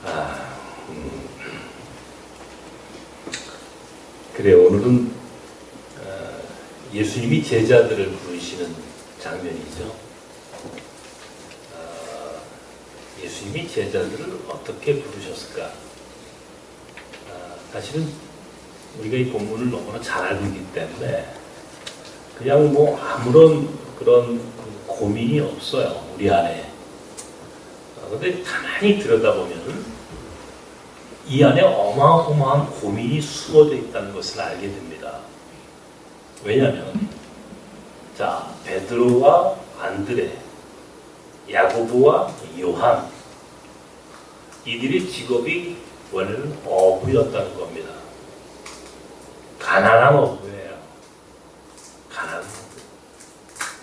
아, 그래 오늘은 예수님이 제자들을 부르시는 장면이죠. 예수님이 제자들을 어떻게 부르셨을까? 사실은 우리가 이 본문을 너무나 잘 알고 있기 때문에 그냥 뭐 아무런 그런 고민이 없어요, 우리 안에. 그런데 가만히 들여다보면 이 안에 어마어마한 고민이 숨어져 있다는 것을 알게 됩니다. 왜냐하면 자, 베드로와 안드레, 야고보와 요한, 이들의 직업이 원래는 어부였다는 겁니다. 가난한 어부예요. 가난한 어부.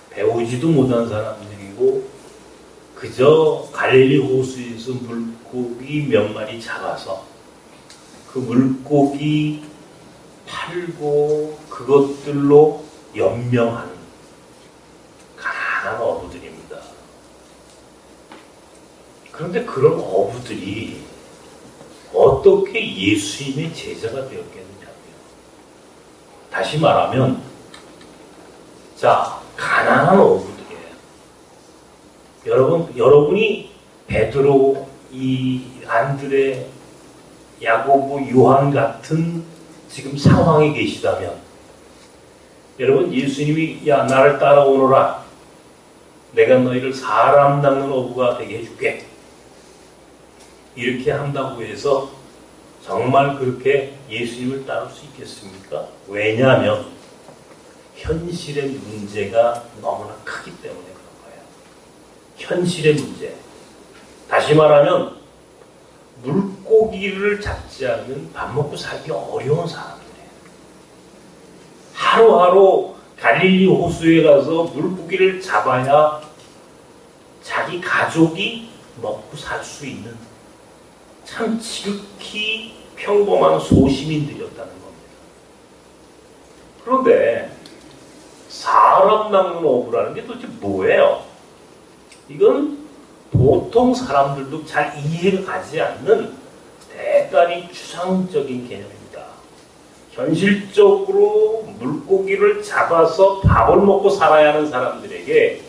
배우지도 못한 사람들이고 그저 갈릴리 호수에서 물고기 몇 마리 잡아서 그 물고기 팔고 그것들로 연명하는 가난한 어부들입니다. 그런데 그런 어부들이 어떻게 예수님의 제자가 되었겠느냐고요. 다시 말하면 자, 가난한 어부들이에요. 여러분이 베드로, 이 안드레, 야고보, 요한 같은 지금 상황에 계시다면 여러분 예수님이 야 나를 따라오너라, 내가 너희를 사람 낚는 어부가 되게 해줄게, 이렇게 한다고 해서 정말 그렇게 예수님을 따를 수 있겠습니까? 왜냐하면 현실의 문제가 너무나 크기 때문에 그런 거예요. 현실의 문제. 다시 말하면 물고기를 잡지 않으면 밥 먹고 살기 어려운 사람들이에요. 하루하루 갈릴리 호수에 가서 물고기를 잡아야 자기 가족이 먹고 살 수 있는 참 지극히 평범한 소시민들이었다는 겁니다. 그런데 사람 낚는 어부라는 게 도대체 뭐예요? 이건 보통 사람들도 잘 이해가 가지 않는 대단히 추상적인 개념입니다. 현실적으로 물고기를 잡아서 밥을 먹고 살아야 하는 사람들에게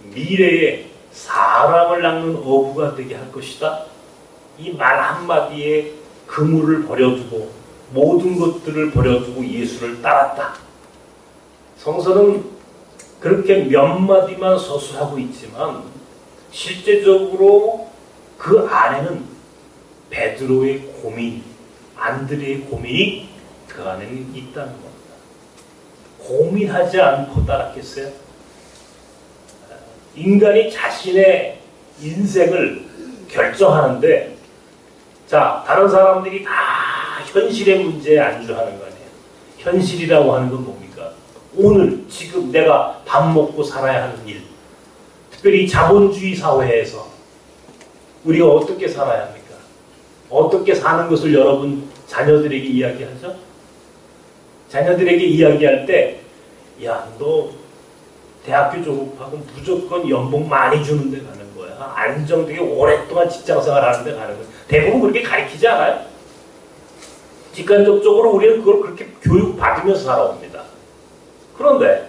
미래에 사람을 낚는 어부가 되게 할 것이다. 이 말 한마디에 그물을 버려두고 모든 것들을 버려두고 예수를 따랐다. 성서는 그렇게 몇 마디만 서술하고 있지만 실제적으로 그 안에는 베드로의 고민, 안드레의 고민이 그 안에는 있다는 겁니다. 고민하지 않고 따랐겠어요? 인간이 자신의 인생을 결정하는데 자, 다른 사람들이 다 현실의 문제에 안주하는 거 아니에요. 현실이라고 하는 건 뭡니까? 오늘 지금 내가 밥 먹고 살아야 하는 일, 특별히 자본주의 사회에서 우리가 어떻게 살아야 합니까? 어떻게 사는 것을 여러분 자녀들에게 이야기하죠? 자녀들에게 이야기할 때 야, 너 대학교 졸업하고 무조건 연봉 많이 주는 데 가는 거야. 안정되게 오랫동안 직장생활 하는 데 가는 거야. 대부분 그렇게 가르치지 않아요? 직간접적으로 우리는 그걸 그렇게 교육받으면서 살아옵니다. 그런데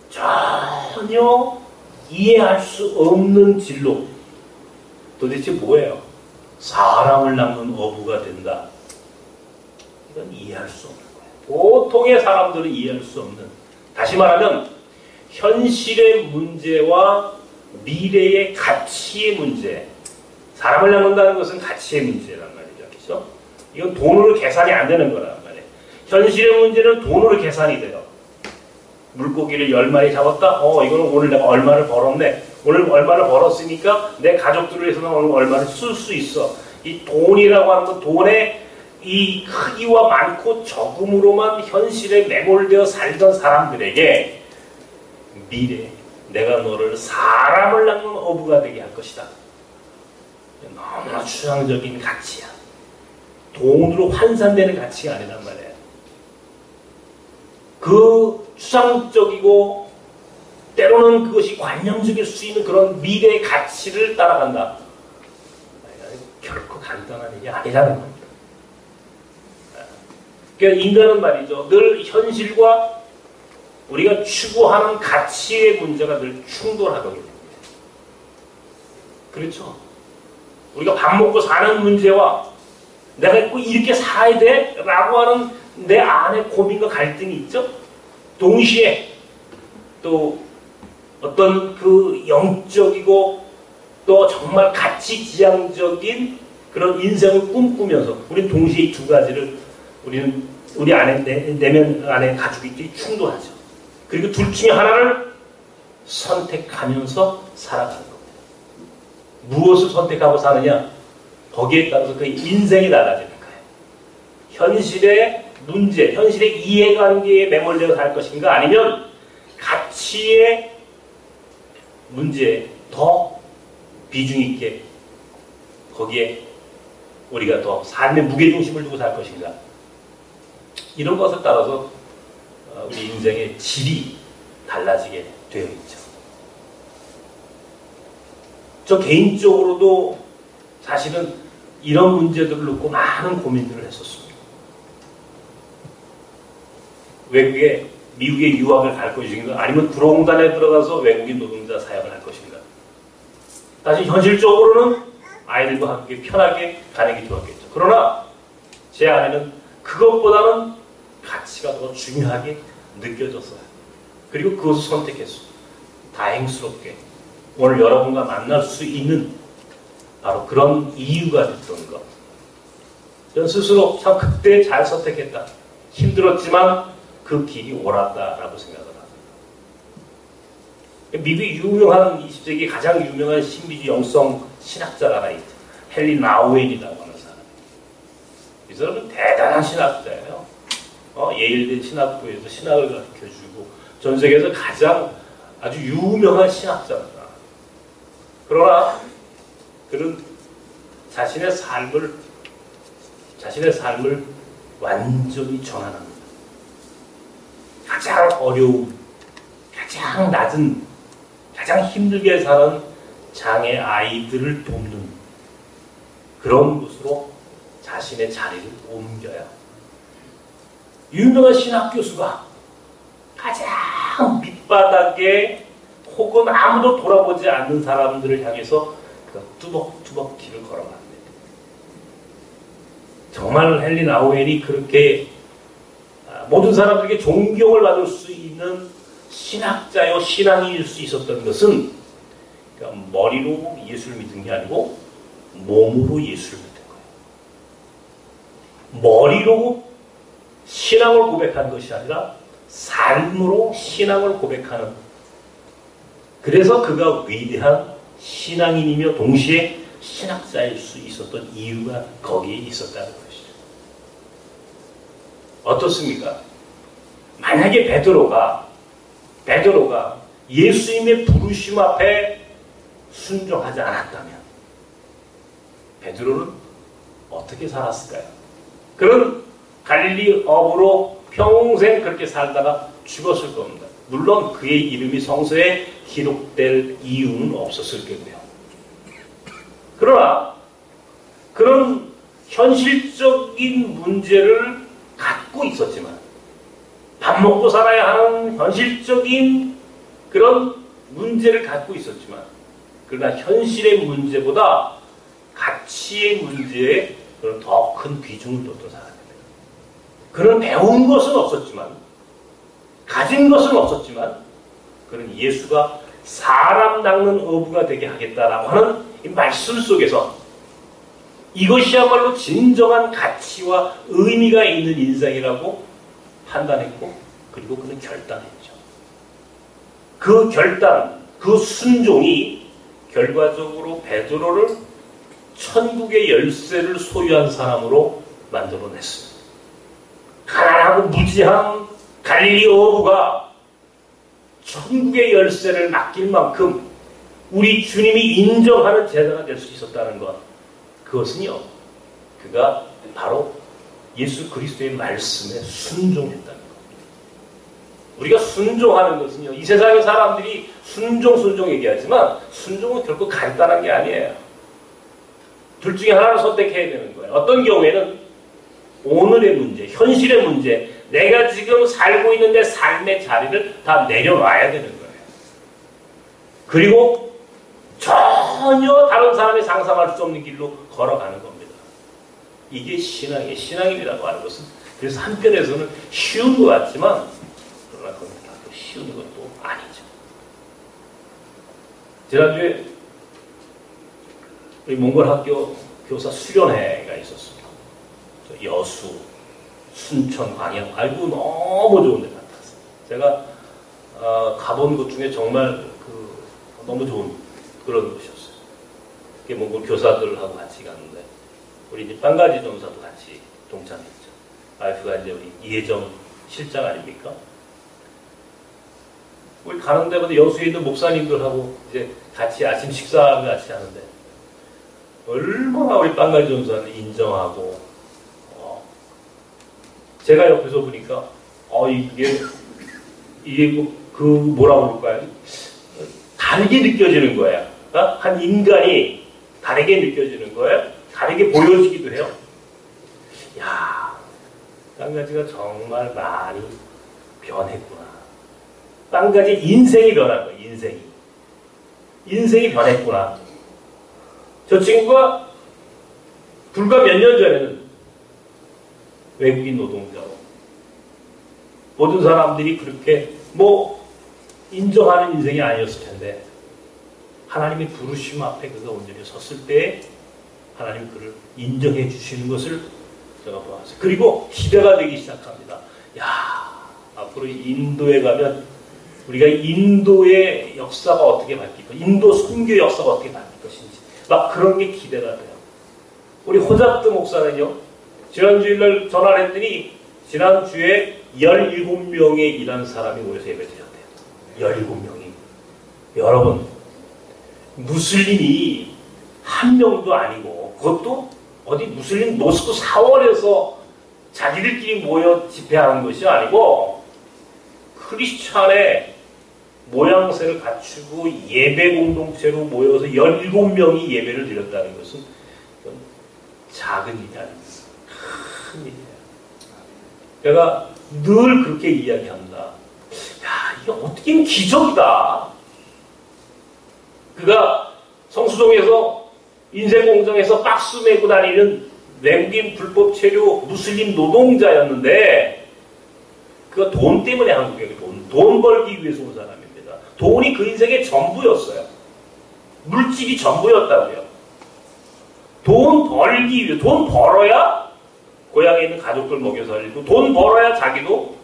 전혀 이해할 수 없는 진로, 도대체 뭐예요? 사람을 낚는 어부가 된다. 이건 이해할 수 없는 거예요. 보통의 사람들은 이해할 수 없는, 다시 말하면 현실의 문제와 미래의 가치의 문제. 사람을 낚는다는 것은 가치의 문제란 말이죠. 그렇죠? 이건 돈으로 계산이 안 되는 거란 말이에요. 현실의 문제는 돈으로 계산이 돼요. 물고기를 10마리 잡았다? 이거는 오늘 내가 얼마를 벌었네. 오늘 얼마를 벌었으니까 내 가족들을 위해서는 오늘 얼마를 쓸 수 있어. 이 돈이라고 하는 건 돈의 이 크기와 많고 적음으로만 현실에 매몰되어 살던 사람들에게 미래, 내가 너를 사람을 낚는 어부가 되게 할 것이다. 너무나 추상적인 가치야. 돈으로 환산되는 가치가 아니란 말이에요. 그 추상적이고 때로는 그것이 관념적일 수 있는 그런 미래의 가치를 따라간다. 결코 간단한 일이 아니라는 겁니다. 그러니까 인간은 말이죠. 늘 현실과 우리가 추구하는 가치의 문제가 늘 충돌하거든요. 그렇죠? 우리가 밥 먹고 사는 문제와 내가 꼭 이렇게 살아야 돼? 라고 하는 내 안의 고민과 갈등이 있죠? 동시에 또 어떤 그 영적이고 또 정말 가치지향적인 그런 인생을 꿈꾸면서 우리는 동시에 이 두 가지를 우리는 우리 안에 내면 안에 가지고 있기 충돌하죠. 그리고 둘 중에 하나를 선택하면서 살아가는 겁니다. 무엇을 선택하고 사느냐? 거기에 따라서 그 인생이 달라지는 거예요. 현실의 문제, 현실의 이해관계에 매몰려 살 것인가 아니면 가치의 문제에 더 비중 있게 거기에 우리가 더 삶의 무게중심을 두고 살 것인가. 이런 것을 따라서 우리 인생의 질이 달라지게 되어 있죠. 저 개인적으로도 사실은 이런 문제들을 놓고 많은 고민들을 했었습니다. 외국에, 미국에 유학을 갈 것인가 아니면 구로공단에 들어가서 외국인 노동자 사역을 할 것인가. 사실 현실적으로는 아이들과 함께 편하게 가는 게 좋았겠죠. 그러나 제 안에는 그것보다는 가치가 더 중요하게 느껴졌어요. 그리고 그것을 선택했어요. 다행스럽게 오늘 여러분과 만날 수 있는 바로 그런 이유가 됐던 것. 저는 스스로 참 그때 잘 선택했다. 힘들었지만 그 길이 옳았다라고 생각을 합니다. 미국의 유명한 20세기 가장 유명한 신비주의 영성 신학자가 하나 있죠. 헨리 나우엔이라고 하는 사람. 이 사람은 대단한 신학자예요. 예일대 신학부에서 신학을 가르쳐주고 전 세계에서 가장 아주 유명한 신학자입니다. 그러나 그는 자신의 삶을 완전히 전환합니다. 가장 어려운, 가장 낮은, 가장 힘들게 사는 장애 아이들을 돕는 그런 곳으로 자신의 자리를 옮겨야 유명한 신학 교수가 가장 밑바닥에 혹은 아무도 돌아보지 않는 사람들을 향해서 뚜벅뚜벅 길을 걸어갑니다. 정말 헨리 나우엔이 그렇게 모든 사람들에게 존경을 받을 수 있는 신학자요 신앙인일 수 있었던 것은 그러니까 머리로 예수를 믿은 게 아니고 몸으로 예수를 믿은 거예요. 머리로 신앙을 고백한 것이 아니라 삶으로 신앙을 고백하는, 그래서 그가 위대한 신앙인이며 동시에 신학자일 수 있었던 이유가 거기에 있었다는 것이죠. 어떻습니까? 만약에 베드로가 예수님의 부르심 앞에 순종하지 않았다면 베드로는 어떻게 살았을까요? 그런 갈릴리 어부로 평생 그렇게 살다가 죽었을 겁니다. 물론 그의 이름이 성서에 기록될 이유는 없었을 거고요. 그러나 그런 현실적인 문제를 갖고 있었지만, 밥 먹고 살아야 하는 현실적인 그런 문제를 갖고 있었지만, 그러나 현실의 문제보다 가치의 문제에 더 큰 비중을 뒀던 사람입니다. 그는 배운 것은 없었지만, 가진 것은 없었지만, 그는 예수가 사람 낚는 어부가 되게 하겠다라고 하는 이 말씀 속에서 이것이야말로 진정한 가치와 의미가 있는 인생이라고 판단했고, 그리고 그는 결단했죠. 그 결단, 그 순종이 결과적으로 베드로를 천국의 열쇠를 소유한 사람으로 만들어냈습니다. 가난하고 무지한 갈릴리 어부가 천국의 열쇠를 맡길 만큼 우리 주님이 인정하는 제자가 될 수 있었다는 것, 그것은요, 그가 바로 예수 그리스도의 말씀에 순종했다는 겁니다. 우리가 순종하는 것은요, 이 세상의 사람들이 순종 얘기하지만 순종은 결코 간단한 게 아니에요. 둘 중에 하나를 선택해야 되는 거예요. 어떤 경우에는 오늘의 문제, 현실의 문제, 내가 지금 살고 있는 내 삶의 자리를 다 내려놔야 되는 거예요. 그리고 전혀 다른 사람이 상상할 수 없는 길로 걸어가는 겁니다. 이게 신앙이에요. 신앙이라고 하는 것은 그래서 한편에서는 쉬운 것 같지만 그러나 그건 쉬운 것도 아니죠. 지난주에 우리 몽골학교 교사 수련회가 있었습니다. 여수, 순천, 광양, 아이고 너무 좋은 데 같았어요. 제가 가본 곳 중에 정말 너무 좋은 그런 곳이었어요. 그게 몽골 교사들하고 같이 갔는데 우리 이제 빵가지 전사도 같이 동참했죠. 와이프가 이제 우리 이혜정 실장 아닙니까? 우리 가는 데마다 여수에 있는 목사님들하고 이제 같이 아침 식사를 같이 하는데 얼마나 우리 빵가지 전사는 인정하고 제가 옆에서 보니까 이게 뭐라고 그럴까요? 다르게 느껴지는 거예요. 한 인간이 다르게 느껴지는 거예요. 다르게 보여지기도 해요. 야, 빵가지가 정말 많이 변했구나. 빵가지 인생이 변한 거예요. 인생이 변했구나. 저 친구가 불과 몇 년 전에는 외국인 노동자로 모든 사람들이 그렇게 인정하는 인생이 아니었을 텐데 하나님의 부르심 앞에 그가 온전히 섰을 때 하나님 그를 인정해 주시는 것을 제가 보았어요. 그리고 기대가 되기 시작합니다. 야, 앞으로 인도에 가면 우리가 인도의 역사가 어떻게 바뀔까, 인도 선교 역사가 어떻게 바뀔 것인지 막 그런 게 기대가 돼요. 우리 호잡드 목사는요, 지난주일날 전화를 했더니 지난주에 17명의 일한 사람이 모여서 예배드렸대요. 17명이. 여러분, 무슬림이 한 명도 아니고 그것도 어디 무슬림 모스크 사원에서 자기들끼리 모여 집회하는 것이 아니고 크리스찬의 모양새를 갖추고 예배 공동체로 모여서 17명이 예배를 드렸다는 것은 작은 일이 아닙니다. 큰 일이에요. 제가 늘 그렇게 이야기합니다. 야, 이게 어떻게 기적이다. 그가 성수동에서 인쇄공장에서 박스 메고 다니는 외국인 불법 체류 무슬림 노동자였는데 그가 돈 때문에 한국에 돈 벌기 위해서 온 사람입니다. 돈이 그 인생의 전부였어요. 물질이 전부였다고요. 돈 벌기 위해, 돈 벌어야 고향에 있는 가족들 먹여 살리고 돈 벌어야 자기도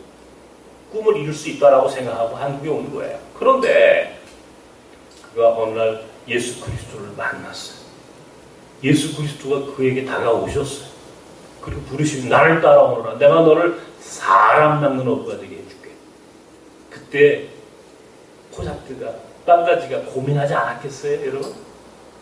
꿈을 이룰 수 있다라고 생각하고 한국에 온 거예요. 그런데 그가 어느 날 예수 그리스도를 만났어요. 예수 그리스도가 그에게 다가오셨어요. 그리고 부르시면 나를 따라오너라. 내가 너를 사람 낚는 어부가 되게 해줄게. 그때 호잡드가 빵가지가 고민하지 않았겠어요, 여러분?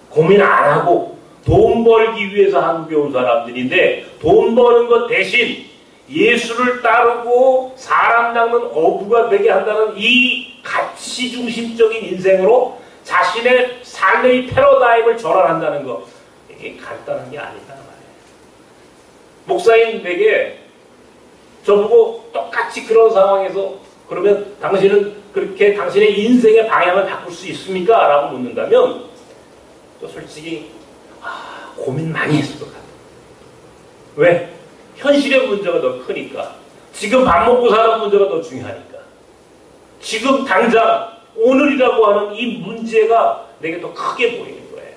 고민 안 하고 돈 벌기 위해서 한국에 온 사람들인데 돈 버는 것 대신 예수를 따르고 사람 낚는 어부가 되게 한다는 이 가치 중심적인 인생으로 자신의 삶의 패러다임을 전환한다는 것, 이게 간단한 게 아니다 말이에요. 목사님에게 저보고 똑같이 그런 상황에서 그러면 당신은 그렇게 당신의 인생의 방향을 바꿀 수 있습니까? 라고 묻는다면 저 솔직히 고민 많이 했을 것 같아요. 왜? 현실의 문제가 더 크니까. 지금 밥 먹고 사는 문제가 더 중요하니까. 지금 당장 오늘이라고 하는 이 문제가 내게 더 크게 보이는 거예요.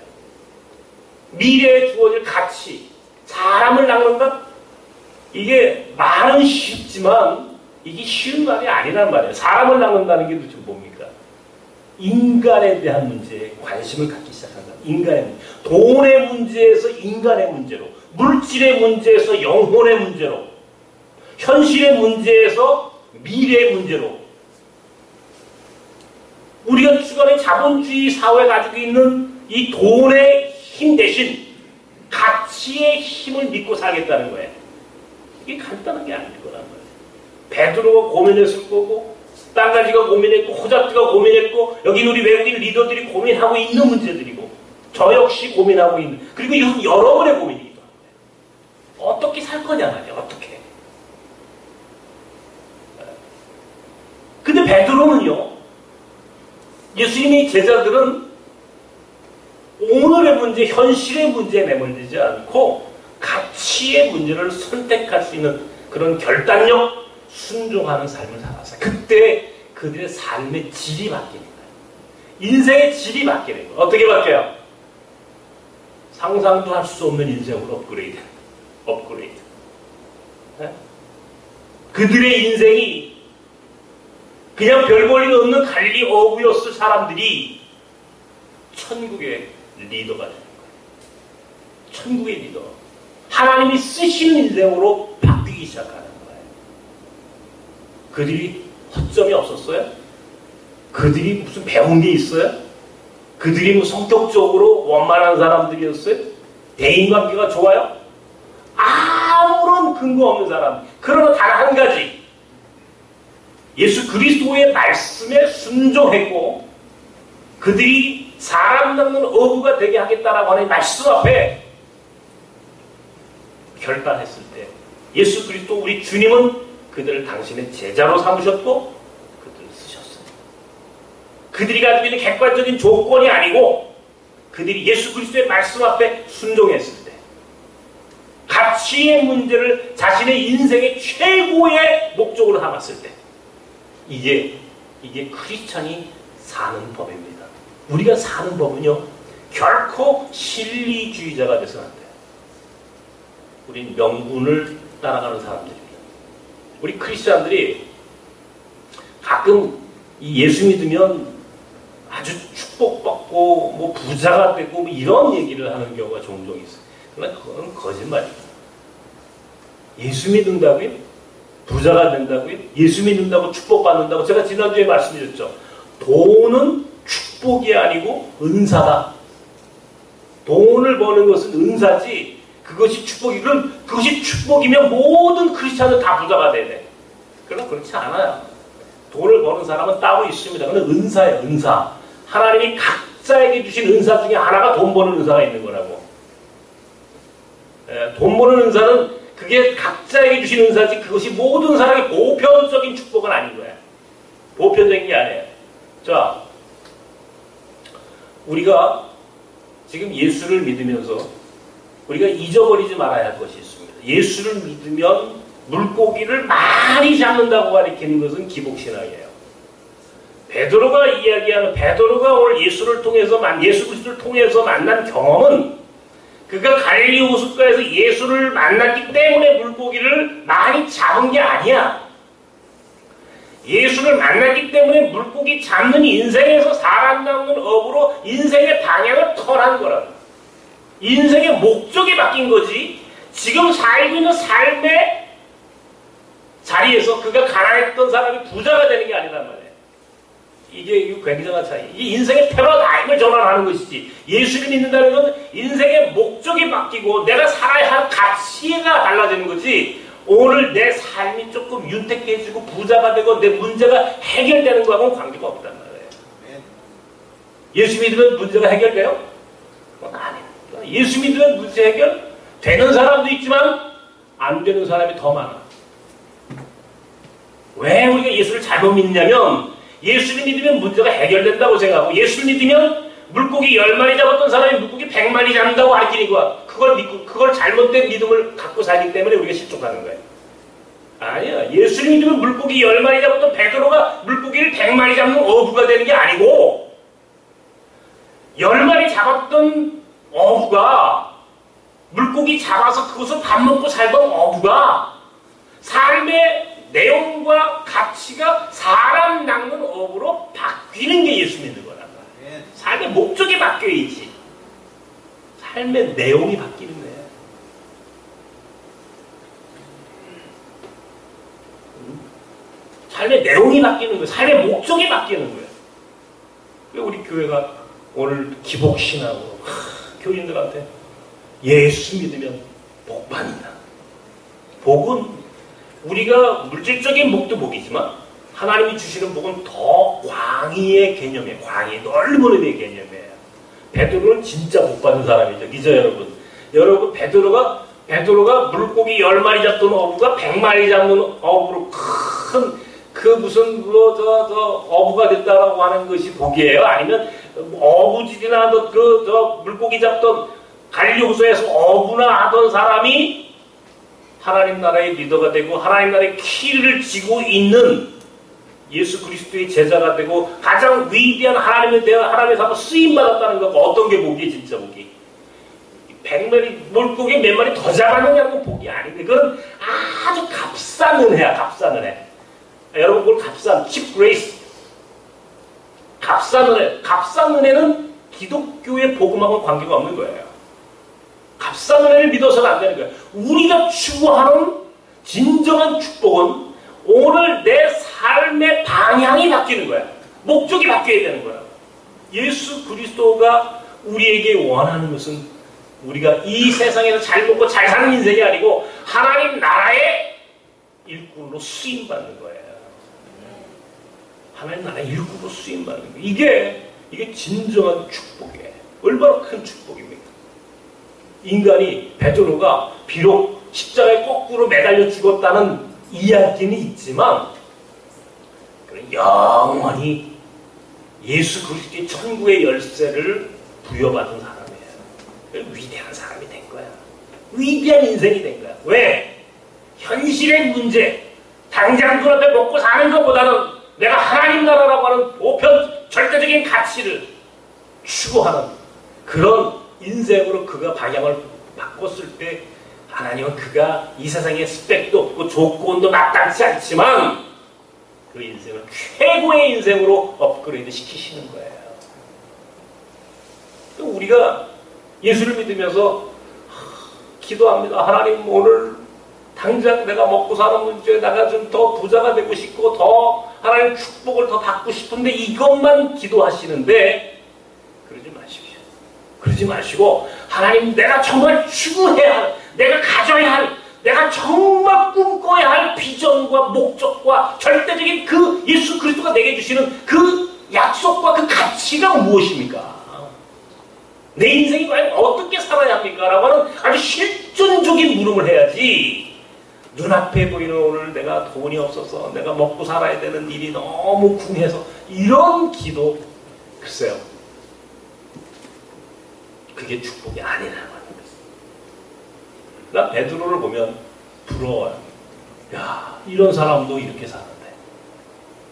미래에 주어질 가치, 사람을 낚는다? 이게 말은 쉽지만 이게 쉬운 말이 아니란 말이에요. 사람을 낚는다는 게 도대체 뭡니까? 인간에 대한 문제에 관심을 갖기 시작한다. 인간의 문제. 돈의 문제에서 인간의 문제로, 물질의 문제에서 영혼의 문제로, 현실의 문제에서 미래의 문제로. 우리가 주간의 자본주의 사회에 가지고 있는 이 돈의 힘 대신 가치의 힘을 믿고 살겠다는 거예요. 이게 간단한 게 아닐 거란 말이에요. 베드로가 고민했을 거고, 땅가지가 고민했고, 호잡드가 고민했고, 여기 우리 외국인 리더들이 고민하고 있는 문제들이고, 저 역시 고민하고 있는, 그리고 이것은 여러분의 고민이기도 합니다. 어떻게 살 거냐 말이야, 어떻게. 근데 베드로는요, 예수님의 제자들은 오늘의 문제, 현실의 문제에 매몰되지 않고 가치의 문제를 선택할 수 있는 그런 결단력, 순종하는 삶을 살았어요. 그때 그들의 삶의 질이 바뀌는 거예요. 인생의 질이 바뀌는 거예요. 어떻게 바뀌어요? 상상도 할 수 없는 인생으로 업그레이드. 네? 그들의 인생이 그냥 별 볼일 없는 갈리 어부였을 사람들이 천국의 리더가 되는 거예요. 천국의 리더. 하나님이 쓰시는 인생으로 바뀌기 시작하는 거예요. 그들이 허점이 없었어요? 그들이 무슨 배운 게 있어요? 그들이 뭐 성격적으로 원만한 사람들이었어요? 대인관계가 좋아요? 아무런 근거 없는 사람. 그러나 단 한 가지. 예수 그리스도의 말씀에 순종했고 그들이 사람 낚는 어부가 되게 하겠다라고 하는 말씀 앞에 결단했을 때 예수 그리스도 우리 주님은 그들을 당신의 제자로 삼으셨고 그들을 쓰셨어요. 그들이 가지고 있는 객관적인 조건이 아니고 그들이 예수 그리스도의 말씀 앞에 순종했을 때 가치의 문제를 자신의 인생의 최고의 목적으로 삼았을 때 이게 크리스찬이 사는 법입니다. 우리가 사는 법은요 결코 실리주의자가 돼서는 안 돼요. 우린 명분을 따라가는 사람들입니다. 우리 크리스찬들이 가끔 이 예수 믿으면 아주 축복받고 뭐 부자가 되고 뭐 이런 얘기를 하는 경우가 종종 있어요. 그러나 그건 거짓말입니다. 예수 믿는다고요? 부자가 된다고요? 예수 믿는다고 축복받는다고? 제가 지난주에 말씀드렸죠. 돈은 축복이 아니고 은사다. 돈을 버는 것은 은사지 그것이 축복이, 그럼 그것이 축복이면 모든 크리스찬은 다 부자가 돼야 돼. 그러나 그렇지 않아요. 돈을 버는 사람은 따로 있습니다. 그건 은사예요, 은사. 하나님이 각자에게 주신 은사 중에 하나가 돈 버는 은사가 있는 거라고. 돈 버는 은사는 그게 각자에게 주신 은사지 그것이 모든 사람의 보편적인 축복은 아닌 거야. 보편적인 게 아니에요. 자, 우리가 지금 예수를 믿으면서 우리가 잊어버리지 말아야 할 것이 있습니다. 예수를 믿으면 물고기를 많이 잡는다고 가리키는 것은 기복신앙이에요. 베드로가 이야기하는, 베드로가 오늘 예수 그리스도를 통해서 만난 경험은 그가 갈릴리 호숫가에서 예수를 만났기 때문에 물고기를 많이 잡은 게 아니야. 예수를 만났기 때문에 물고기 잡는 인생에서 사람 낚는 업으로 인생의 방향을 턴한 거라고. 인생의 목적이 바뀐 거지. 지금 살고 있는 삶의 자리에서 그가 가난했던 사람이 부자가 되는 게 아니란 말이에요. 이게 굉장한 차이. 이 인생의 패러다임을 전환하는 것이지. 예수를 믿는다는 건 인생의 목적이 바뀌고 내가 살아야 할 가치가 달라지는 거지. 오늘 내 삶이 조금 윤택해지고 부자가 되고 내 문제가 해결되는 거하고는 관계가 없단 말이에요. 예수 믿으면 문제가 해결돼요? 그건 아닙니다. 예수 믿으면 문제 해결 되는 사람도 있지만 안 되는 사람이 더 많아. 왜 우리가 예수를 잘못 믿냐면 예수를 믿으면 문제가 해결된다고 생각하고 예수를 믿으면 물고기 10마리 잡았던 사람이 물고기 100마리 잡는다고 가르치는 거야. 그걸 믿고 그걸 잘못된 믿음을 갖고 살기 때문에 우리가 실족하는 거예요. 아니야. 예수를 믿으면 물고기 10마리 잡았던 베드로가 물고기를 100마리 잡는 어부가 되는 게 아니고 10마리 잡았던 어부가 물고기 잡아서 그것을 밥 먹고 살던 어부가 삶의 내용과 가치가 사람 낚는 업으로 바뀌는 게 예수 믿는 거란 말이에요. 삶의 목적이 바뀌어야지. 삶의 내용이 바뀌는 거예요. 삶의 내용이 바뀌는 거예요. 삶의 목적이 바뀌는 거예요. 왜 우리 교회가 오늘 기복신앙으로 교인들한테 예수 믿으면 복 받는다. 복은 우리가 물질적인 복도 복이지만 하나님이 주시는 복은 더 광의의 개념이에요. 광의 넓은 의미의 개념이에요. 베드로는 진짜 복 받은 사람이죠. 그죠, 여러분? 여러분, 베드로가 물고기 10마리 잡던 어부가 100마리 잡는 어부로 큰 그 무슨 어부가 됐다라고 하는 것이 복이에요? 아니면 어부질이나 물고기 잡던 갈리오소에서 어부나 하던 사람이 하나님 나라의 리더가 되고 하나님 나라의 키를 쥐고 있는 예수 그리스도의 제자가 되고 가장 위대한 하나님에 대한 하나님에서 한번 쓰임받았다는 거 어떤 게 복이에요? 진짜 복이. 100마리 물고기 몇 마리 더 잡았느냐는 복이 아닌데 그건 아주 값싼 은혜야. 값싼 은혜. 여러분 그걸 값싼 cheap grace. 값싼 은혜. 값싼 은혜는 기독교의 복음하고는 관계가 없는 거예요. 값싼 은혜를 믿어서는 안 되는 거예요. 우리가 추구하는 진정한 축복은 오늘 내 삶의 방향이 바뀌는 거야. 목적이 바뀌어야 되는 거야. 예수 그리스도가 우리에게 원하는 것은 우리가 이 세상에서 잘 먹고 잘 사는 인생이 아니고 하나님 나라의 일꾼으로 쓰임받는 거예요. 하나님 나라의 일꾼으로 쓰임받는 거예요. 이게 진정한 축복이에요. 얼마나 큰 축복입니까? 인간이 베드로가 비록 십자가에 거꾸로 매달려 죽었다는 이야기는 있지만 영원히 예수 그리스도의 천국의 열쇠를 부여받은 사람이에요. 위대한 사람이 된 거야. 위대한 인생이 된 거야. 왜? 현실의 문제, 당장 눈앞에 먹고 사는 것보다는 내가 하나님 나라라고 하는 보편 절대적인 가치를 추구하는 그런 인생으로 그가 방향을 바꿨을 때 하나님은 그가 이 세상에 스펙도 없고 조건도 마땅치 않지만 그 인생을 최고의 인생으로 업그레이드 시키시는 거예요. 우리가 예수를 믿으면서 기도합니다. 하나님 오늘 당장 내가 먹고 사는 문제에 내가 좀 더 부자가 되고 싶고 더 하나님 축복을 더 받고 싶은데 이것만 기도하시는데 그러지 마십시오. 그러지 마시고 하나님 내가 정말 추구해야 할 내가 가져야 할 내가 정말 꿈꿔야 할 비전과 목적과 절대적인 그 예수 그리스도가 내게 주시는 그 약속과 그 가치가 무엇입니까? 내 인생이 과연 어떻게 살아야 합니까? 라고 하는 아주 실존적인 물음을 해야지 눈앞에 보이는 오늘 내가 돈이 없어서 내가 먹고 살아야 되는 일이 너무 궁해서 이런 기도 글쎄요. 그게 축복이 아니라는 겁니다. 나 베드로를 보면 부러워요. 야, 이런 사람도 이렇게 사는데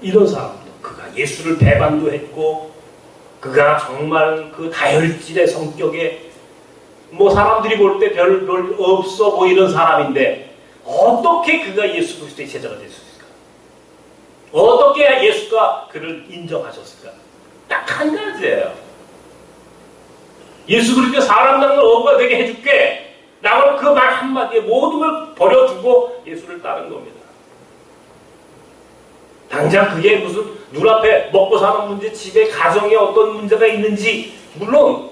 이런 사람도 그가 예수를 배반도 했고 그가 정말 그 다혈질의 성격에 뭐 사람들이 볼 때 별 없어 보이는 사람인데 어떻게 그가 예수 그리스도의 제자가 될 수 있을까? 어떻게 예수가 그를 인정하셨을까? 딱 한 가지예요. 예수 그리스도가 사람 닮는 어부가 되게 해줄게. 나는 그 말 한마디에 모든 걸 버려두고 예수를 따른 겁니다. 당장 그게 무슨 눈앞에 먹고 사는 문제, 집에 가정에 어떤 문제가 있는지 물론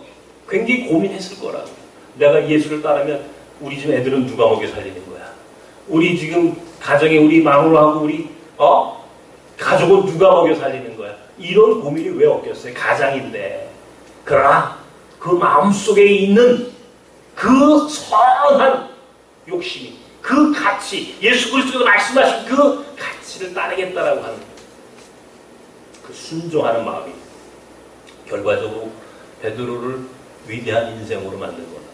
굉장히 고민했을 거라고. 내가 예수를 따르면 우리 집 애들은 누가 먹여 살리는 거야? 우리 지금 가정에 우리 마누라하고 우리 가족은 누가 먹여 살리는 거야? 이런 고민이 왜 없겠어요? 가장인데. 그러나 그 마음속에 있는 그 선한 욕심이 그 가치, 예수 그리스도가 말씀하신 그 가치를 따르겠다라고 하는 그 순종하는 마음이 결과적으로 베드로를 위대한 인생으로 만든 거다.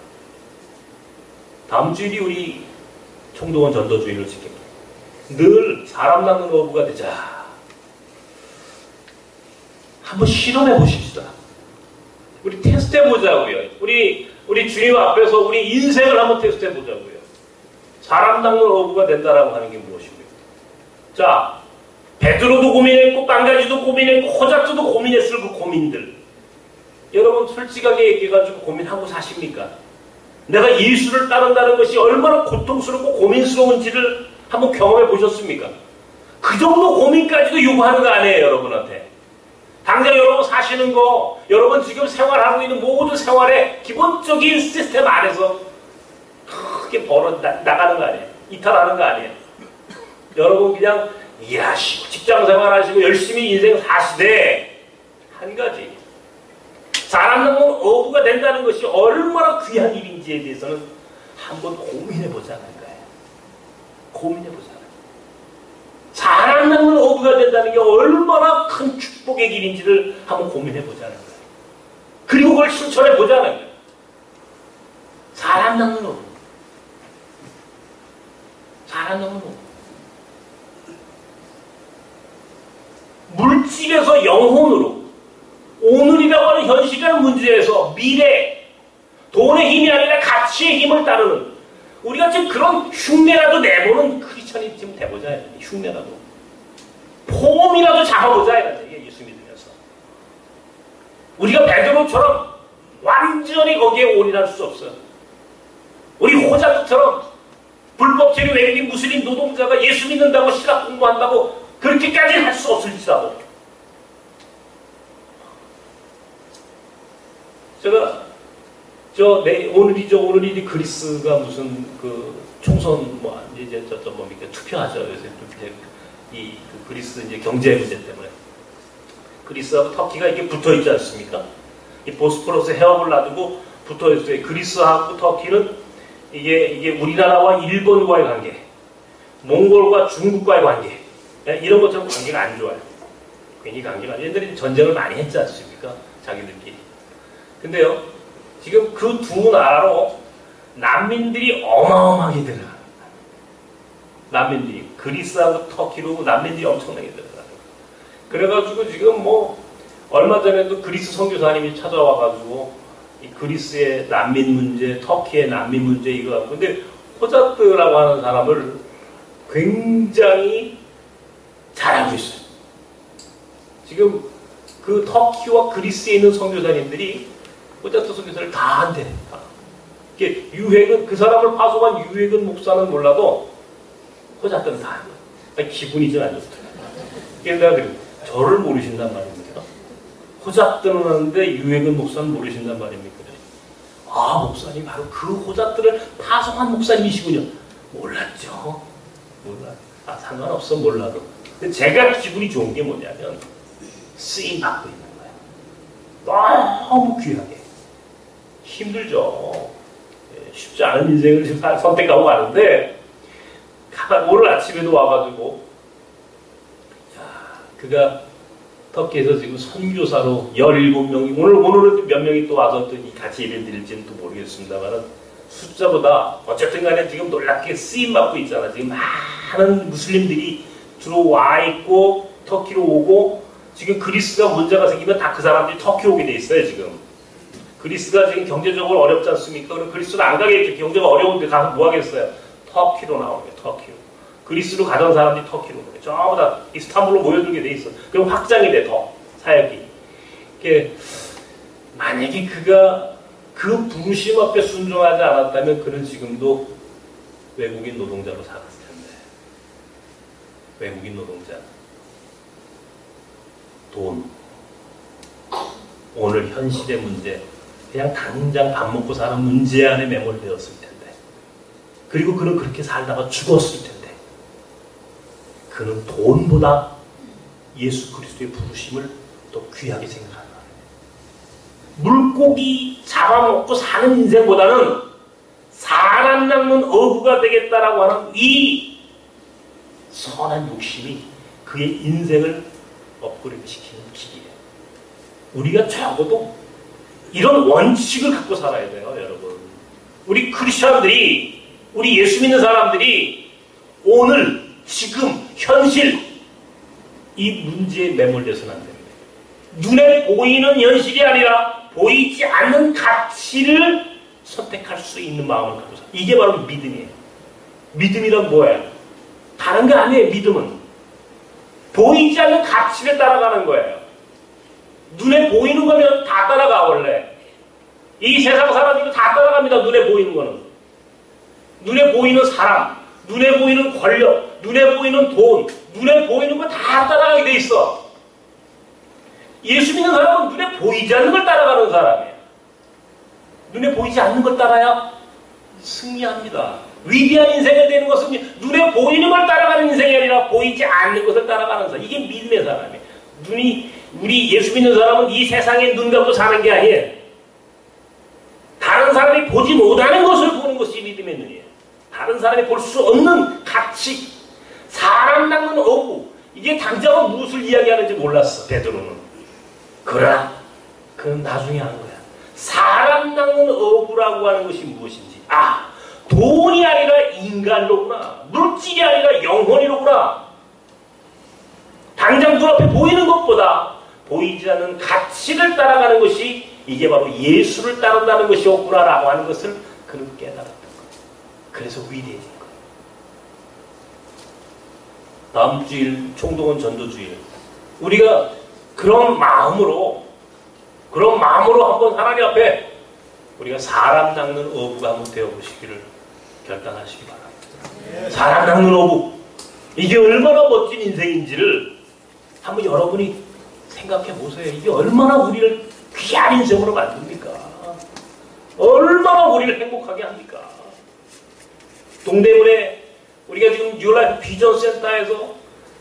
다음 주일이 우리 총동원 전도주의를 지킵니다. 늘 사람 낳는 어부가 되자. 한번 실험해 보십시다. 우리 테스트해 보자고요. 우리 주님 앞에서 우리 인생을 한번 테스트해 보자고요. 사람 낚는 어부가 된다라고 하는 게 무엇입니까? 자, 베드로도 고민했고 깡가지도 고민했고 호잡주도 고민했을 그 고민들. 여러분 솔직하게 얘기해가지고 고민하고 사십니까? 내가 예수를 따른다는 것이 얼마나 고통스럽고 고민스러운지를 한번 경험해 보셨습니까? 그 정도 고민까지도 요구하는 거 아니에요, 여러분한테. 당장 여러분 사시는 거, 여러분 지금 생활하고 있는 모든 생활의 기본적인 시스템 안에서 크게 나가는 거 아니에요? 이탈하는 거 아니에요? 여러분 그냥 일하시고 직장 생활하시고 열심히 인생 사시되 한 가지 사람 낳는 어부가 된다는 것이 얼마나 귀한 일인지에 대해서는 한번 고민해보자는 거예요. 고민해보자는 거예요. 사람 낳는 어부가 된다는 게 얼마나 큰 축복의 길인지를 한번 고민해보자는 거예요. 그리고 그걸 실천해보자는 거예요. 사람 낳는 어부. 사람 낳는 어부. 물질에서 영혼으로, 오늘이라고 하는 현실이라는 문제에서 미래, 돈의 힘이 아니라 가치의 힘을 따르는, 우리가 지금 그런 흉내라도 내보는 크리스찬이 지금 돼보자. 흉내라도. 폼이라도 잡아보자. 이게 예수 믿으면서. 우리가 베드로처럼 완전히 거기에 올인할 수 없어요. 우리 호자드처럼 불법체류 외국인 무슬림 노동자가 예수 믿는다고 신학 공부한다고 그렇게까지 할 수 없을지라도. 제가 오늘이 그리스가 무슨 그 총선 이제 뭡니까 투표하죠. 그래서 이 그리스 이제 경제 문제 때문에 그리스하고 터키가 이렇게 붙어 있지 않습니까? 이 보스포러스 해협을 놔두고 붙어 있어요. 그리스하고 터키는 이게 우리나라와 일본과의 관계, 몽골과 중국과의 관계, 이런 것처럼 관계가 안 좋아요. 괜히 관계가 안 좋아요. 옛날에 전쟁을 많이 했지 않습니까? 자기들끼리. 근데요, 지금 그 두 나라로 난민들이 어마어마하게 들어가요. 난민들이. 그리스하고 터키로 난민들이 엄청나게 들어가요. 그래가지고 지금 얼마 전에도 그리스 선교사님이 찾아와가지고 이 그리스의 난민 문제, 터키의 난민 문제 이거 갖고. 근데 호자트라고 하는 사람을 굉장히 잘하고 있어요. 지금 그 터키와 그리스에 있는 선교사님들이 호자트 선교사를 다 한대. 이게 유해근, 그 사람을 파송한 유해근 목사는 몰라도 호자트는 다 한 거예요. 기분이 좀 안 좋더라고요. 그래서 내가 그래요. 저를 모르신단 말입니까? 호자트는 하는데 유해근 목사는 모르신단 말입니까? 아, 목사님 바로 그 호자트를 파송한 목사님이시군요. 몰랐죠. 몰라. 상관없어, 몰라도. 근데 제가 기분이 좋은 게 뭐냐면 쓰임 받고 있는 거예요. 너무 귀하게. 힘들죠. 쉽지 않은 인생을 선택하고 가는데 오늘 아침에도 와가지고 그가 터키에서 지금 선교사로 17명이 오늘은 몇 명이 또 와서 또 같이 예배 드릴지는 또 모르겠습니다만 숫자보다 어쨌든 간에 지금 놀랍게 쓰임받고 있잖아. 지금 많은 무슬림들이 주로 와 있고 터키로 오고 지금 그리스가 문제가 생기면 다 그 사람들이 터키로 오게 돼 있어요. 지금 그리스가 지금 경제적으로 어렵지 않습니까? 그럼 그리스는 안 가겠죠. 경제가 어려운데 가서 뭐 하겠어요? 터키로 나오게. 터키로. 그리스로 가던 사람들이 터키로 오게. 전부 다 이스탄불로 모여들게 돼 있어. 그럼 확장이 돼. 더 사역이. 만약에 그가 그 부르심 앞에 순종하지 않았다면 그는 지금도 외국인 노동자로 살았을 텐데. 외국인 노동자. 돈. 오늘 현실의 문제. 그냥 당장 밥 먹고 사는 문제 안에 매몰되었을 텐데. 그리고 그는 그렇게 살다가 죽었을 텐데. 그는 돈보다 예수 그리스도의 부르심을 더 귀하게 생각하는 거예요. 물고기 잡아먹고 사는 인생보다는 사람 낚는 어부가 되겠다라고 하는 이 선한 욕심이 그의 인생을 업그레이드 시키는 길이에요. 우리가 적어도 이런 원칙을 갖고 살아야 돼요, 여러분. 우리 크리스천들이, 우리 예수 믿는 사람들이 오늘, 지금, 현실, 이 문제에 매몰돼서는 안 됩니다. 눈에 보이는 현실이 아니라 보이지 않는 가치를 선택할 수 있는 마음을 갖고 살아요. 이게 바로 믿음이에요. 믿음이란 뭐예요? 다른 게 아니에요, 믿음은. 보이지 않는 가치를 따라가는 거예요. 눈에 보이는 거면 다 따라가, 원래. 이 세상 사람들도 다 따라갑니다, 눈에 보이는 거는. 눈에 보이는 사람, 눈에 보이는 권력, 눈에 보이는 돈, 눈에 보이는 거 다 따라가게 돼 있어. 예수 믿는 사람은 눈에 보이지 않는 걸 따라가는 사람이에요. 눈에 보이지 않는 걸 따라야 승리합니다. 위대한 인생을 되는 것은 눈에 보이는 걸 따라가는 인생이 아니라 보이지 않는 것을 따라가는 사람. 이게 믿음의 사람이에요. 눈이 우리 예수 믿는 사람은 이 세상에 눈 감고 사는 게 아니에요. 다른 사람이 보지 못하는 것을 보는 것이 믿음의 눈이에요. 다른 사람이 볼 수 없는 가치, 사람 낚는 어부, 이게 당장은 무엇을 이야기하는지 몰랐어, 베드로는. 그러나 그는 나중에 하는 거야. 사람 낚는 어부라고 하는 것이 무엇인지. 아, 돈이 아니라 인간로구나. 물질이 아니라 영혼이로구나. 당장 눈앞에 보이는 것보다 보이지 않는 가치를 따라가는 것이 이게 바로 예수를 따른다는 것이었구나라고 하는 것을 그는 깨달았던 거예요. 그래서 위대해진 거예요. 다음 주일 총동원 전도주일, 우리가 그런 마음으로 한번 하나님 앞에 우리가 사람 낚는 어부가 한번 되어보시기를 결단하시기 바랍니다. 사람 낚는 어부, 이게 얼마나 멋진 인생인지를 한번 여러분이 생각해 보세요. 이게 얼마나 우리를 귀한 인생으로 만듭니까? 얼마나 우리를 행복하게 합니까? 동대문에 우리가 지금 뉴라이프 비전센터에서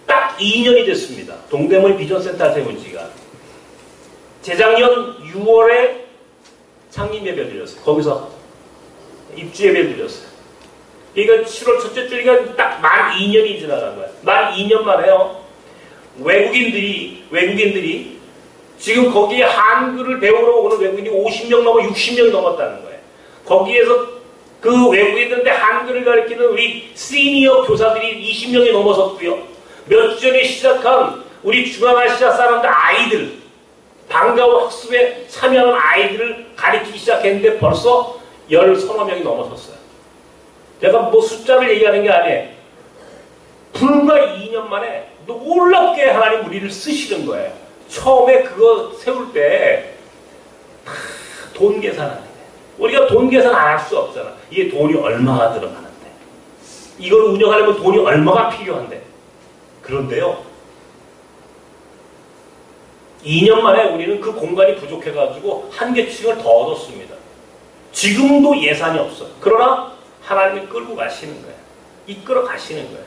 딱 2년이 됐습니다. 동대문 비전센터 세운 지가. 재작년 6월에 창립 예배 드렸어요. 거기서 입주 예배 드렸어요. 그러니까 7월 첫째 주니까 딱 만 2년이 지나간 거예요. 만 2년 만에요. 외국인들이 지금 거기에 한글을 배우러 오는 외국인이 50명 넘어 60명이 넘었다는 거예요. 거기에서 그 외국인들한테 한글을 가르치는 우리 시니어 교사들이 20명이 넘어섰고요. 몇 주 전에 시작한 우리 중앙아시아 사람들 아이들, 방과후 학습에 참여하는 아이들을 가르치기 시작했는데 벌써 10서너 명이 넘어섰어요. 제가 뭐 숫자를 얘기하는 게 아니에요. 불과 2년 만에 놀랍게 하나님 우리를 쓰시는 거예요. 처음에 그거 세울 때 돈 계산 안 해. 우리가 돈 계산 안 할 수 없잖아. 이게 돈이 얼마가 들어가는데, 이걸 운영하려면 돈이 얼마가 필요한데. 그런데요, 2년 만에 우리는 그 공간이 부족해가지고 한 개층을 더 얻었습니다. 지금도 예산이 없어요. 그러나 하나님이 끌고 가시는 거예요. 이끌어 가시는 거예요.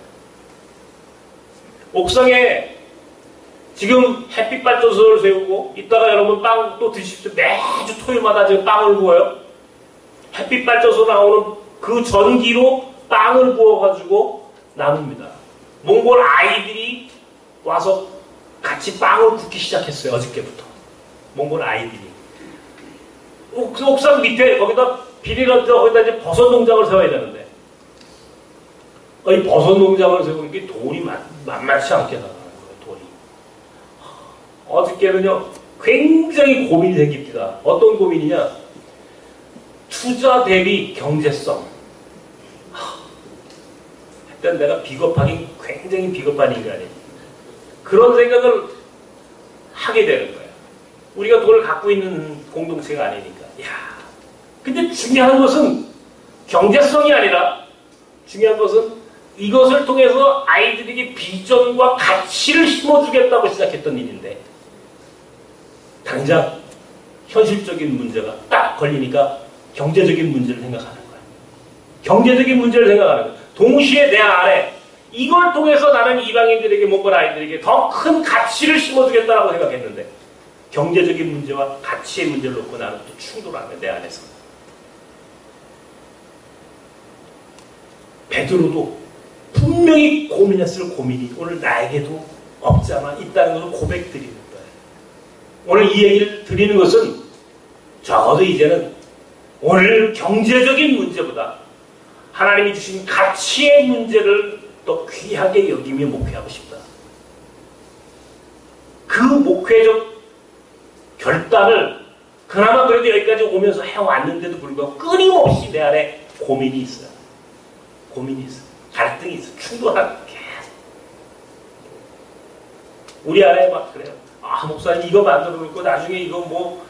옥상에 지금 햇빛 발전소를 세우고, 이따가 여러분 빵 또 드십시오. 매주 토요일마다 지금 빵을 구워요. 햇빛 발전소 나오는 그 전기로 빵을 구워가지고 나눕니다. 몽골 아이들이 와서 같이 빵을 굽기 시작했어요. 어저께부터. 몽골 아이들이. 그 옥상 밑에 거기다 비닐을 떼어 거기다 이제 버섯 농장을 세워야 되는데, 이 버섯 농장을 세우는 게 돈이 만만치 않게 나가는 거예요. 돈이. 어저께는요 굉장히 고민이 생깁니다. 어떤 고민이냐? 투자 대비 경제성. 일단 내가 비겁하긴 굉장히 비겁한 인간이에요. 그런 생각을 하게 되는 거예요. 우리가 돈을 갖고 있는 공동체가 아니니까. 야, 근데 중요한 것은 경제성이 아니라, 중요한 것은 이것을 통해서 아이들에게 비전과 가치를 심어주겠다고 시작했던 일인데, 당장 현실적인 문제가 딱 걸리니까 경제적인 문제를 생각하는 거예요. 경제적인 문제를 생각하는 거예요. 동시에 내 안에 이걸 통해서 나는 이방인들에게, 몽골 아이들에게 더 큰 가치를 심어주겠다고 생각했는데, 경제적인 문제와 가치의 문제를 놓고 나는 또 충돌하는 거예요. 내 안에서. 베드로도 분명히 고민했을 고민이 오늘 나에게도 없지 않아 있다는 것을 고백드리는 거예요. 오늘 이 얘기를 드리는 것은 적어도 이제는 오늘 경제적인 문제보다 하나님이 주신 가치의 문제를 더 귀하게 여기며 목회하고 싶다. 그 목회적 결단을 그나마 그래도 여기까지 오면서 해왔는데도 불구하고 끊임없이 내 안에 고민이 있어요. 고민이 있어요. 갈등이 있어요. 충돌하는 계속. 우리 안에 막 그래요. 아, 목사님 이거 만들어 놓고 나중에 이거 뭐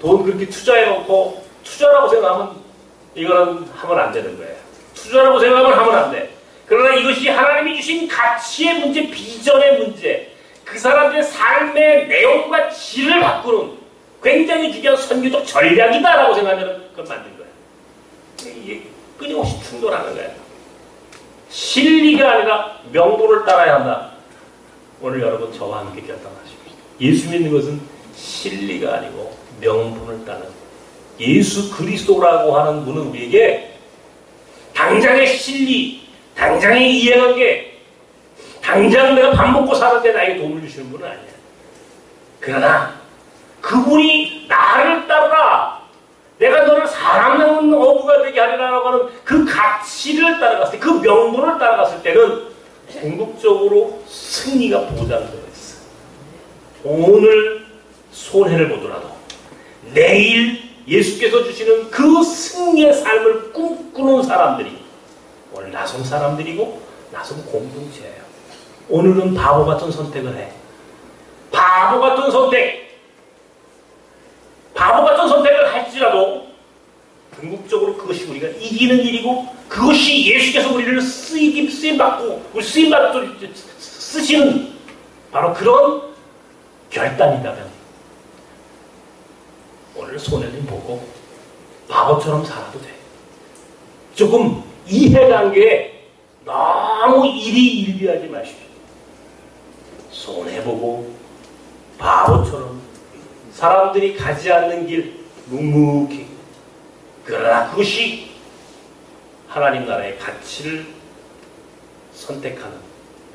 돈 그렇게 투자해 놓고, 투자라고 생각하면 이거는 하면 안 되는 거예요. 투자라고 생각하면 하면 안 돼. 그러나 이것이 하나님이 주신 가치의 문제, 비전의 문제, 그 사람들의 삶의 내용과 질을 바꾸는 굉장히 중요한 선교적 전략이다라고 생각하면 그건 맞는 거예요. 이게 끊임없이 충돌하는 거예요. 진리가 아니라 명분을 따라야 한다. 오늘 여러분 저와 함께 결단하십시오. 예수 믿는 것은 실리가 아니고 명분을 따는 예수 그리스도라고 하는 분은 우리에게 당장의 실리, 당장의 이해관계, 당장 내가 밥 먹고 사는데 나에게 도움을 주시는 분은 아니야. 그러나 그분이 나를 따르라, 내가 너를 사람 낳는 어부가 되게 하리라고 하는 그 가치를 따라갔을 때, 그 명분을 따라갔을 때는 궁극적으로 승리가 보장되어 있어. 오늘 손해를 보더라도 내일 예수께서 주시는 그 승리의 삶을 꿈꾸는 사람들이 오늘 나선 사람들이고 나선 공동체예요. 오늘은 바보 같은 선택을 해. 바보 같은 선택을 할지라도 궁극적으로 그것이 우리가 이기는 일이고, 그것이 예수께서 우리를 쓰시는 바로 그런 결단이라면 오늘 손해를 보고 바보처럼 살아도 돼. 조금 이해관계에 너무 일희일비하지 마십시오. 손해보고 바보처럼 사람들이 가지 않는 길 묵묵히, 그러나 그것이 하나님 나라의 가치를 선택하는,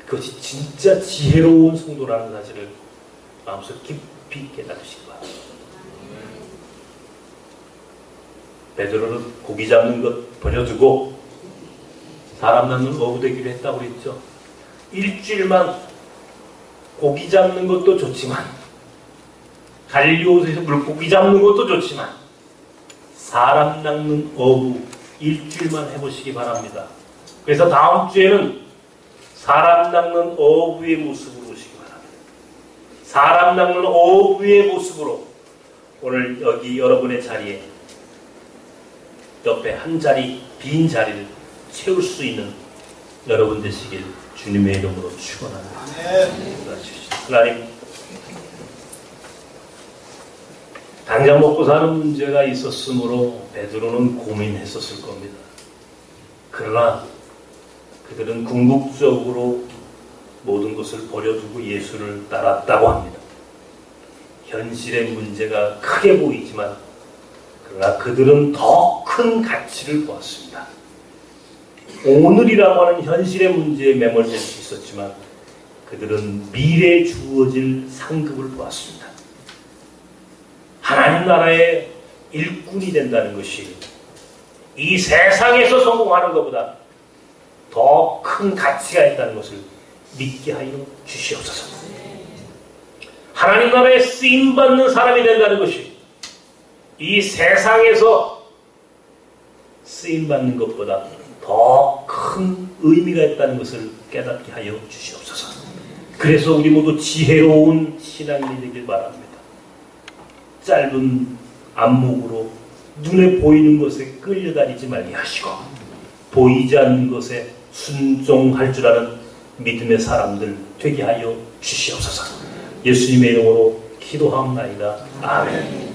그것이 진짜 지혜로운 성도라는 사실을 마음속 깊이 깨달으시기 바랍니다. 베드로는 고기 잡는 것 버려두고 사람 낳는 어부 되기로 했다고 했죠. 일주일만 고기 잡는 것도 좋지만, 갈리오스에서 물고기 잡는 것도 좋지만, 사람 낚는 어부 일주일만 해보시기 바랍니다. 그래서 다음 주에는 사람 낚는 어부의 모습으로 오시기 바랍니다. 사람 낚는 어부의 모습으로 오늘 여기 여러분의 자리에 옆에 한 자리 빈 자리를 채울 수 있는 여러분 되시길 주님의 이름으로 축원합니다. 하나님, 당장 먹고 사는 문제가 있었으므로 베드로는 고민했었을 겁니다. 그러나 그들은 궁극적으로 모든 것을 버려두고 예수를 따랐다고 합니다. 현실의 문제가 크게 보이지만 그러나 그들은 더 큰 가치를 보았습니다. 오늘이라고 하는 현실의 문제에 매몰될 수 있었지만 그들은 미래에 주어질 상급을 보았습니다. 하나님 나라의 일꾼이 된다는 것이 이 세상에서 성공하는 것보다 더 큰 가치가 있다는 것을 믿게 하여 주시옵소서. 하나님 나라에 쓰임받는 사람이 된다는 것이 이 세상에서 쓰임받는 것보다 더 큰 의미가 있다는 것을 깨닫게 하여 주시옵소서. 그래서 우리 모두 지혜로운 신앙인이 되길 바랍니다. 짧은 안목으로 눈에 보이는 것에 끌려다니지 말게 하시고 보이지 않는 것에 순종할 줄 아는 믿음의 사람들 되게 하여 주시옵소서. 예수님의 이름으로 기도하옵나이다. 아멘.